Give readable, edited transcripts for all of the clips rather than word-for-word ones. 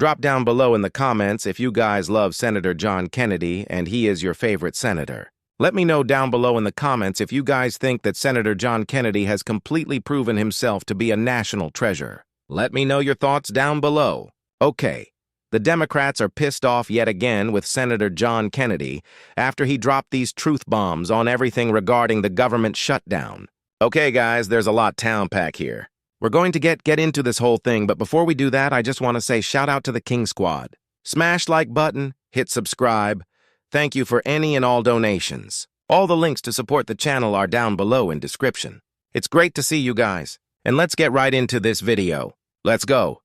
Drop down below in the comments if you guys love Senator John Kennedy and he is your favorite senator. Let me know down below in the comments if you guys think that Senator John Kennedy has completely proven himself to be a national treasure. Let me know your thoughts down below. Okay, the Democrats are pissed off yet again with Senator John Kennedy after he dropped these truth bombs on everything regarding the government shutdown. Okay, guys, there's a lot to unpack here. We're going to get into this whole thing, but before we do that, I just want to say shout out to the King Squad. Smash like button, hit subscribe. Thank you for any and all donations. All the links to support the channel are down below in description. It's great to see you guys. And let's get right into this video. Let's go.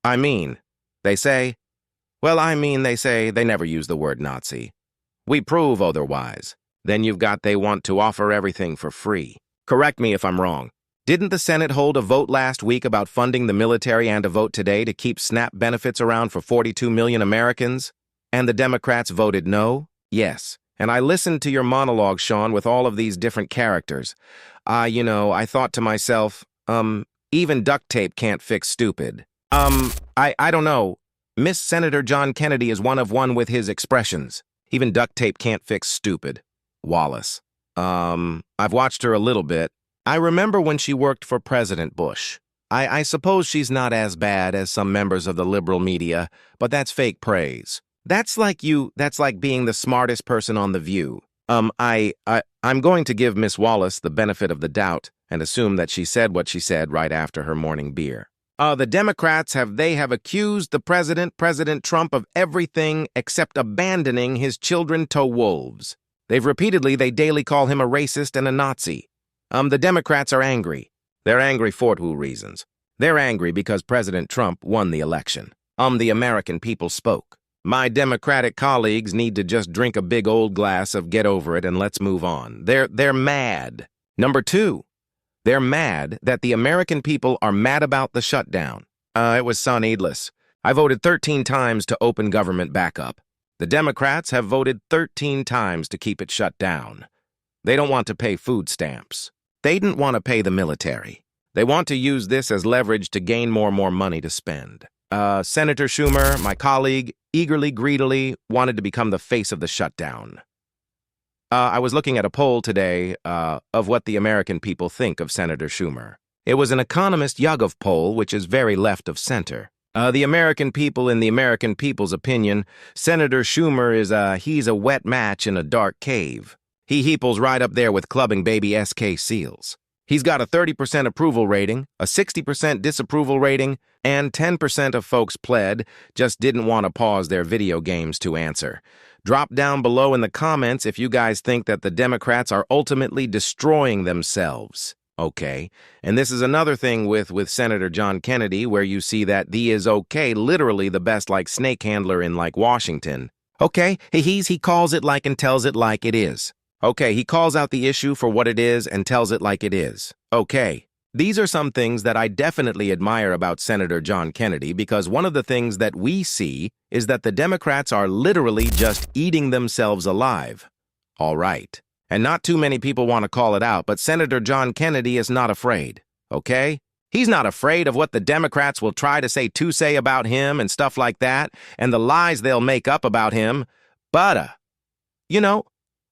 They say they never use the word Nazi. We prove otherwise. Then you've got they want to offer everything for free. Correct me if I'm wrong. Didn't the Senate hold a vote last week about funding the military and a vote today to keep SNAP benefits around for 42 million Americans? And the Democrats voted no? Yes. And I listened to your monologue, Sean, with all of these different characters. I thought to myself, even duct tape can't fix stupid. I don't know. Miss Senator John Kennedy is one with his expressions. Even duct tape can't fix stupid. Wallace. I've watched her a little bit. I remember when she worked for President Bush. I suppose she's not as bad as some members of the liberal media, but that's fake praise. That's like being the smartest person on The View. I'm going to give Miss Wallace the benefit of the doubt and assume that she said what she said right after her morning beer. The Democrats have accused the President Trump, of everything except abandoning his children to wolves. They daily call him a racist and a Nazi. The Democrats are angry. They're angry for two reasons. They're angry because President Trump won the election. The American people spoke. My Democratic colleagues need to just drink a big old glass of get over it and let's move on. They're mad. Number two, they're mad that the American people are mad about the shutdown. It was so needless. I voted 13 times to open government back up. The Democrats have voted 13 times to keep it shut down. They don't want to pay food stamps. They didn't want to pay the military. They want to use this as leverage to gain more money to spend. Senator Schumer, my colleague, greedily wanted to become the face of the shutdown. I was looking at a poll today of what the American people think of Senator Schumer. It was an Economist YouGov poll, which is very left of center. The American people, in the American people's opinion, Senator Schumer he's a wet match in a dark cave. He pulls right up there with clubbing baby SK seals. He's got a 30% approval rating, a 60% disapproval rating, and 10% of folks just didn't want to pause their video games to answer. Drop down below in the comments if you guys think that the Democrats are ultimately destroying themselves. Okay, and this is another thing with Senator John Kennedy, where you see that he is literally the best snake handler in Washington. Okay, he calls it and tells it like it is. Okay, he calls out the issue for what it is and tells it like it is. Okay, these are some things that I definitely admire about Senator John Kennedy, because one of the things that we see is that the Democrats are literally just eating themselves alive. All right, and not too many people want to call it out, but Senator John Kennedy is not afraid, okay? He's not afraid of what the Democrats will try to say about him and stuff like that, and the lies they'll make up about him, but,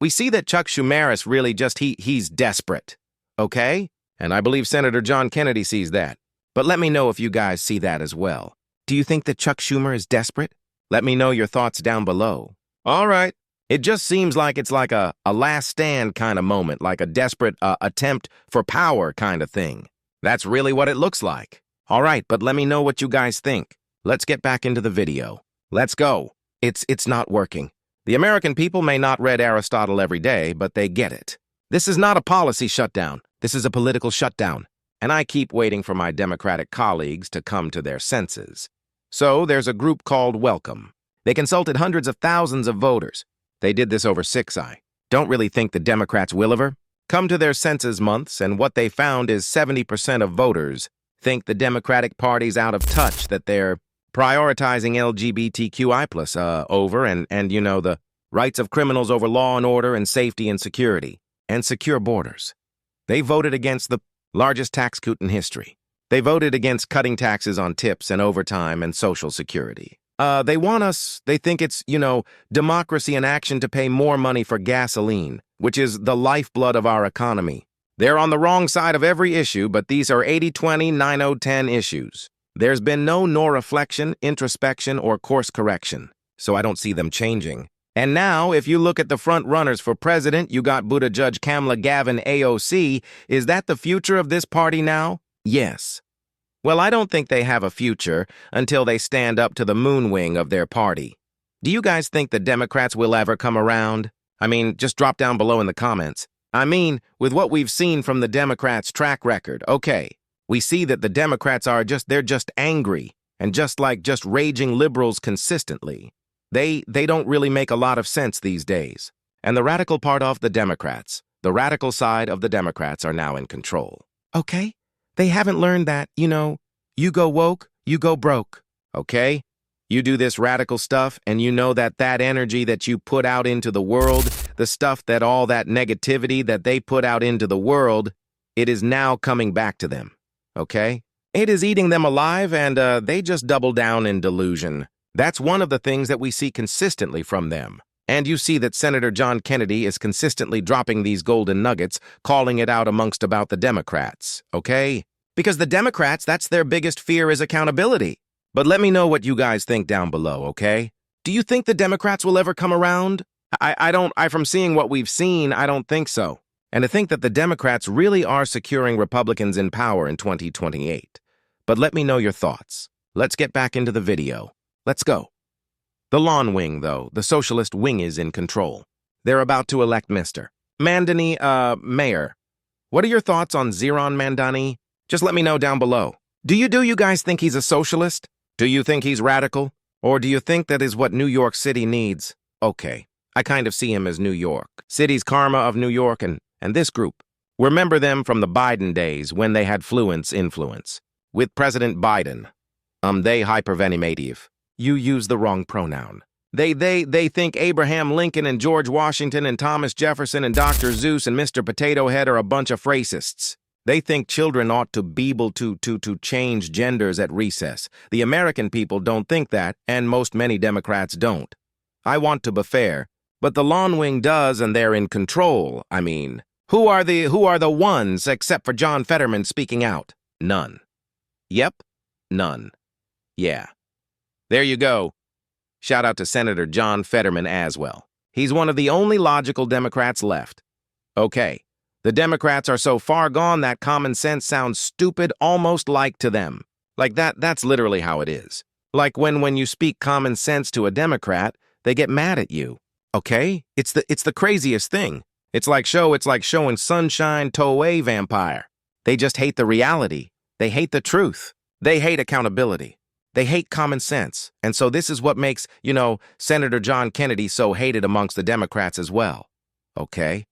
we see that Chuck Schumer really he's desperate, okay? And I believe Senator John Kennedy sees that. But let me know if you guys see that as well. Do you think that Chuck Schumer is desperate? Let me know your thoughts down below. All right. It just seems like it's like a last stand kind of moment, like a desperate attempt for power kind of thing. That's really what it looks like. All right, but let me know what you guys think. Let's get back into the video. Let's go. It's not working. The American people may not read Aristotle every day, but they get it. This is not a policy shutdown. This is a political shutdown. And I keep waiting for my Democratic colleagues to come to their senses. So there's a group called Welcome. They consulted hundreds of thousands of voters. They did this over 6i. Don't really think the Democrats will ever come to their senses months, and what they found is 70% of voters think the Democratic Party's out of touch, that they're prioritizing LGBTQI+ over and the rights of criminals over law and order and safety and security and secure borders. They voted against the largest tax cut in history. They voted against cutting taxes on tips and overtime and Social Security. They think it's, democracy in action to pay more money for gasoline, which is the lifeblood of our economy. They're on the wrong side of every issue, but these are 80-20, 90-10 issues. There's been no reflection, introspection, or course correction, so I don't see them changing. And now, if you look at the front runners for president, you got Buttigieg, Kamala, Gavin, AOC. Is that the future of this party now? Yes. Well, I don't think they have a future until they stand up to the moonwing of their party. Do you guys think the Democrats will ever come around? Just drop down below in the comments. With what we've seen from the Democrats' track record, okay, we see that the Democrats they're just angry and just raging liberals consistently. They don't really make a lot of sense these days. And the radical part of the Democrats, the radical side of the Democrats are now in control. Okay? They haven't learned that, you go woke, you go broke. Okay? You do this radical stuff and you know that energy that you put out into the world, the stuff that all that negativity that they put out into the world, it is now coming back to them. Okay? It is eating them alive and they just double down in delusion. That's one of the things that we see consistently from them. And you see that Senator John Kennedy is consistently dropping these golden nuggets, calling it out amongst about the Democrats, okay? Because the Democrats, that's their biggest fear is accountability. But let me know what you guys think down below, okay? Do you think the Democrats will ever come around? From seeing what we've seen, I don't think so. And to think that the Democrats really are securing Republicans in power in 2028. But let me know your thoughts. Let's get back into the video. Let's go. The lawn wing, though, the socialist wing is in control. They're about to elect Mr. Mandani, mayor. What are your thoughts on Ziran Mandani? Just let me know down below. Do you guys think he's a socialist? Do you think he's radical? Or do you think that is what New York City needs? Okay, I kind of see him as New York. City's karma of New York and this group. Remember them from the Biden days when they had influence. With President Biden. They hyperventimative. You use the wrong pronoun. They think Abraham Lincoln and George Washington and Thomas Jefferson and Dr. Seuss and Mr. Potato Head are a bunch of racists. They think children ought to be able to change genders at recess. The American people don't think that, and many Democrats don't. I want to be fair, but the lawn wing does, and they're in control. Who are the ones except for John Fetterman speaking out? None. Yep, none. Yeah. There you go. Shout out to Senator John Fetterman as well. He's one of the only logical Democrats left. Okay, the Democrats are so far gone that common sense sounds stupid almost like to them. Like that's literally how it is. Like when you speak common sense to a Democrat, they get mad at you. Okay? It's the craziest thing. It's like showing sunshine to a vampire. They just hate the reality. They hate the truth. They hate accountability. They hate common sense. And so this is what makes, Senator John Kennedy so hated amongst the Democrats as well. Okay?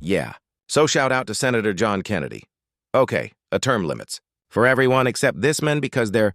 Yeah. So shout out to Senator John Kennedy. Okay, term limits. For everyone except this man because they're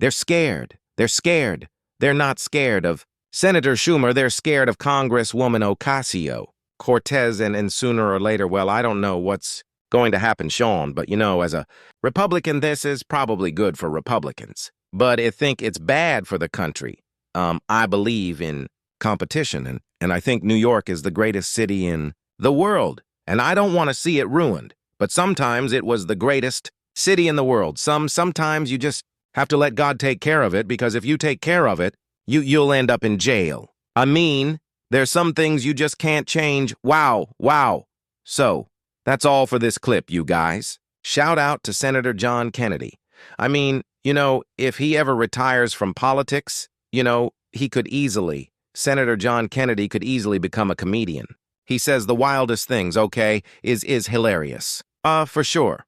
scared. They're scared. They're not scared of Senator Schumer. They're scared of Congresswoman Ocasio-Cortez and sooner or later, well, I don't know what's going to happen, Sean, but as a Republican, this is probably good for Republicans. But I think it's bad for the country. I believe in competition, and I think New York is the greatest city in the world, and I don't want to see it ruined. But sometimes it was the greatest city in the world. Sometimes you just have to let God take care of it, because if you take care of it, you'll end up in jail. There's some things you just can't change. Wow. So, that's all for this clip, you guys. Shout out to Senator John Kennedy. If he ever retires from politics, Senator John Kennedy could easily become a comedian. He says the wildest things, okay, is hilarious. For sure.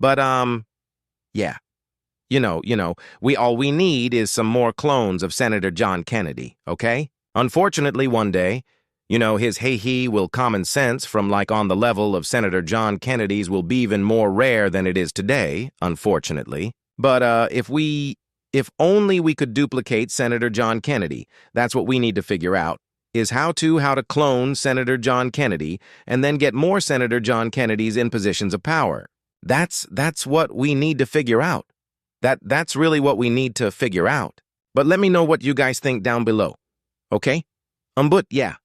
But, yeah. All we need is some more clones of Senator John Kennedy, okay? Unfortunately, one day, his hey-he will common sense from on the level of Senator John Kennedy's will be even more rare than it is today, unfortunately. But if only we could duplicate Senator John Kennedy, that's what we need to figure out, is how to clone Senator John Kennedy and then get more Senator John Kennedys in positions of power. That's what we need to figure out. That's really what we need to figure out. But let me know what you guys think down below. Okay? But yeah,